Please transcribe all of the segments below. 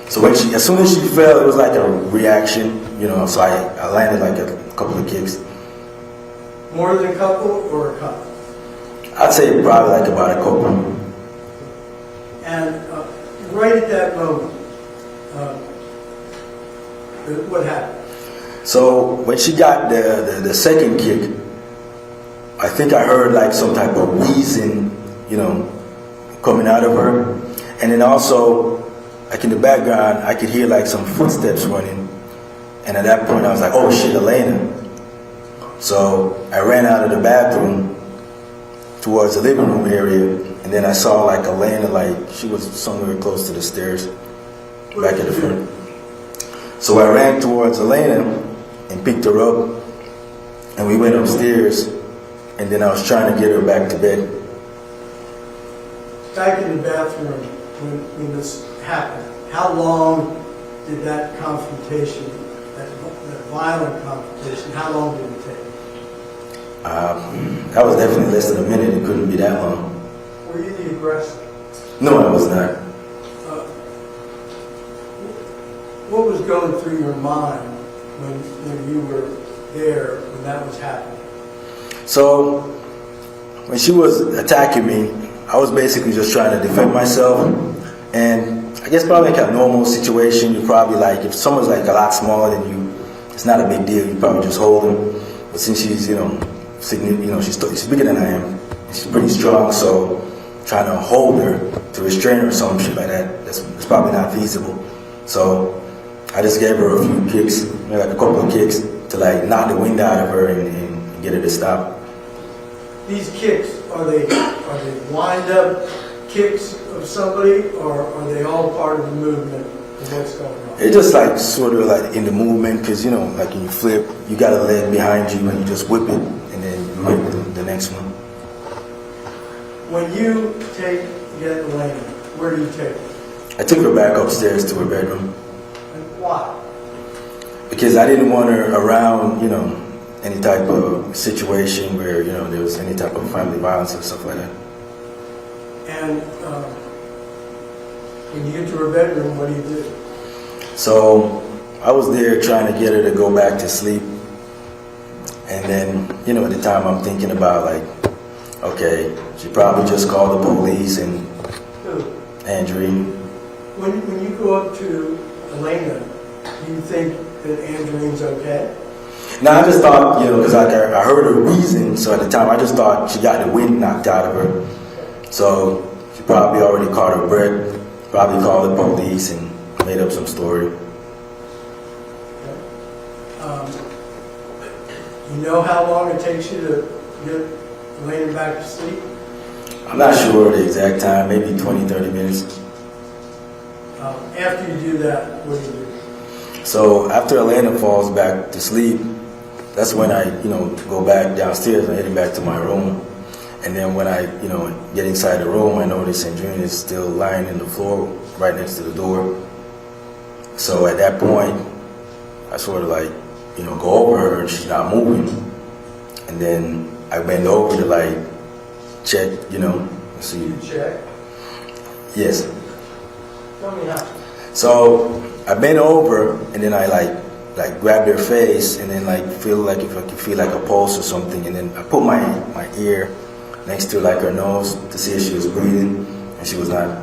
So as soon as she fell, it was like a reaction, so I landed like a couple of kicks. More than a couple or a couple? I'd say probably like about a couple. And right at that moment, what happened? So when she got the second kick, I think I heard like some type of wheezing, coming out of her. And then also, like in the background, I could hear like some footsteps running. And at that point I was like, oh shit, Elena. So I ran out of the bathroom towards the living room area, and then I saw like Elena, like she was somewhere close to the stairs, back at the front. So I ran towards Elena and picked her up, and we went upstairs, and then I was trying to get her back to bed. Back in the bathroom when this happened, how long did that confrontation, that violent confrontation, how long did it take? That was definitely less than a minute. It couldn't be that long. Were you the aggressor? No, I was not. What was going through your mind when you were there when that was happening? So when she was attacking me, I was basically just trying to defend myself. And I guess probably like a normal situation, you probably like, if someone's like a lot smaller than you, it's not a big deal. You probably just hold them. But since she's, she's bigger than I am, she's pretty strong, so trying to hold her, to restrain her or some shit like that, that's probably not feasible. So I just gave her a few kicks, like a couple of kicks, to like knock the wind out of her and get her to stop. These kicks, are they wind up kicks of somebody, or are they all part of the movement of what's going on? It's just like sort of like in the movement, because like when you flip, you got a leg behind you and you just whip it, and then you whip the next one. When you get Elena, where do you take her? I took her back upstairs to her bedroom. And why? Because I didn't want her around, any type of situation where, there was any type of family violence and stuff like that. And when you get to her bedroom, what do you do? So I was there trying to get her to go back to sleep. And then, at the time I'm thinking about like, okay, she probably just called the police and Andrew. When you go up to Elena, do you think that Andrene's okay? No, I just thought, because I heard her wheezing, so at the time I just thought she got the wind knocked out of her. So she probably already caught her breath, probably called the police and made up some story. Okay. You know how long it takes you to get Elena back to sleep? I'm not sure the exact time, maybe 20, 30 minutes. After you do that, what do you do? So after Elena falls back to sleep, that's when I, go back downstairs and heading back to my room. And then when I, get inside the room, I notice Andrina is still lying in the floor right next to the door. So at that point, I sort of like, go over her and she's not moving. And then I bend over to like check, see. You check? Yes. Tell me how. So I bent over and then I like grabbed her face and then like feel like if I could feel like a pulse or something, and then I put my ear next to like her nose to see if she was breathing, and she was not.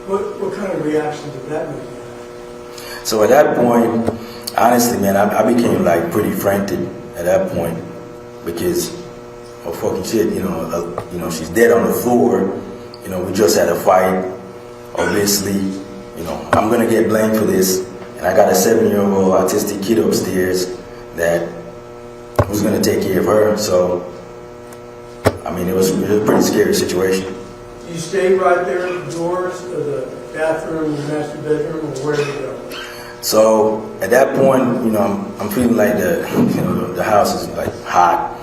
What kind of reaction did that make you have? So at that point, honestly, man, I became like pretty frantic at that point because oh fucking shit, she's dead on the floor. We just had a fight. Obviously, I'm gonna get blamed for this. And I got a 7-year-old autistic kid upstairs that was going to take care of her. So, I mean, it was a pretty scary situation. You stayed right there at the doors of the bathroom, the master bedroom, or where did you go? So, at that point, I'm feeling like the house is like hot.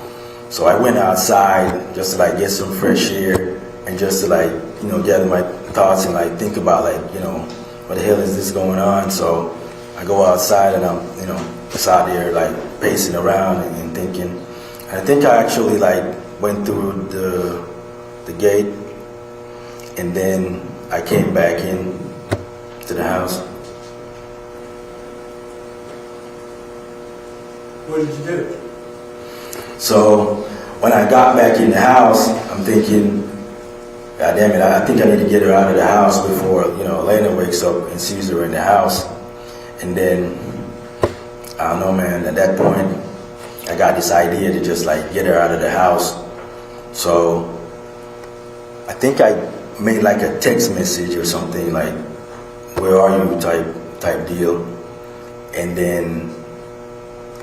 So I went outside just to like get some fresh air and just to like, gather my thoughts and like think about like, what the hell is this going on? So I go outside and I'm, just out there like pacing around and thinking. And I think I actually like went through the gate, and then I came back in to to the house. What did you do? So when I got back in the house, I'm thinking, God damn it, I think I need to get her out of the house before, Elena wakes up and sees her in the house. And then, I don't know, man, at that point, I got this idea to just like get her out of the house. So I think I made like a text message or something like, where are you type deal. And then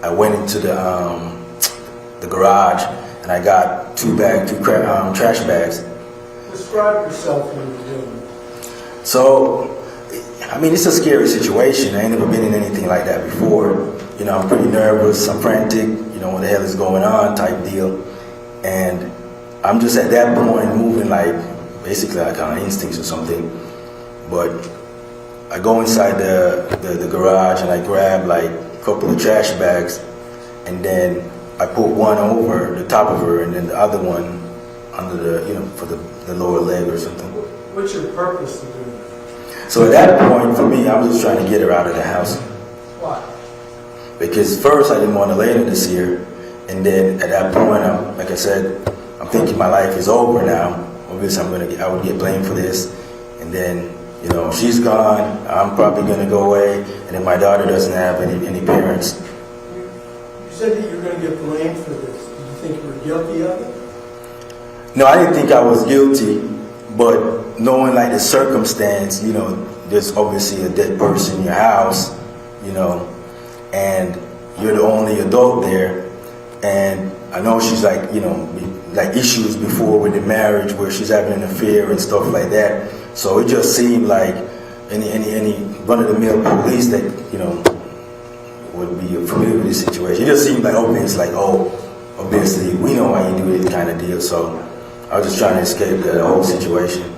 I went into the garage and I got two trash bags. Describe yourself when you're doing it. So, I mean, it's a scary situation. I ain't never been in anything like that before. I'm pretty nervous, I'm frantic, what the hell is going on type deal. And I'm just at that point moving like, basically like on instincts or something. But I go inside the garage and I grab like a couple of trash bags, and then I put one over the top of her and then the other one under the, for the lower leg or something. What's your purpose of doing that? So at that point, for me, I was just trying to get her out of the house. Why? Because first, I didn't want Elena to see her. And then at that point, like I said, I'm thinking my life is over now. Obviously, I would get blamed for this. And then, she's gone. I'm probably going to go away. And then my daughter doesn't have any parents. You said that you're going to get blamed for this. Did you think you were guilty of it? No, I didn't think I was guilty. But knowing like the circumstance, there's obviously a dead person in your house, and you're the only adult there. And I know she's like, like issues before with the marriage where she's having an affair and stuff like that. So it just seemed like any run-of-the-mill police that, would be familiar with this situation. It just seemed like obvious, like, oh, obviously we know why you do this kind of deal. So I was just trying to escape the whole situation.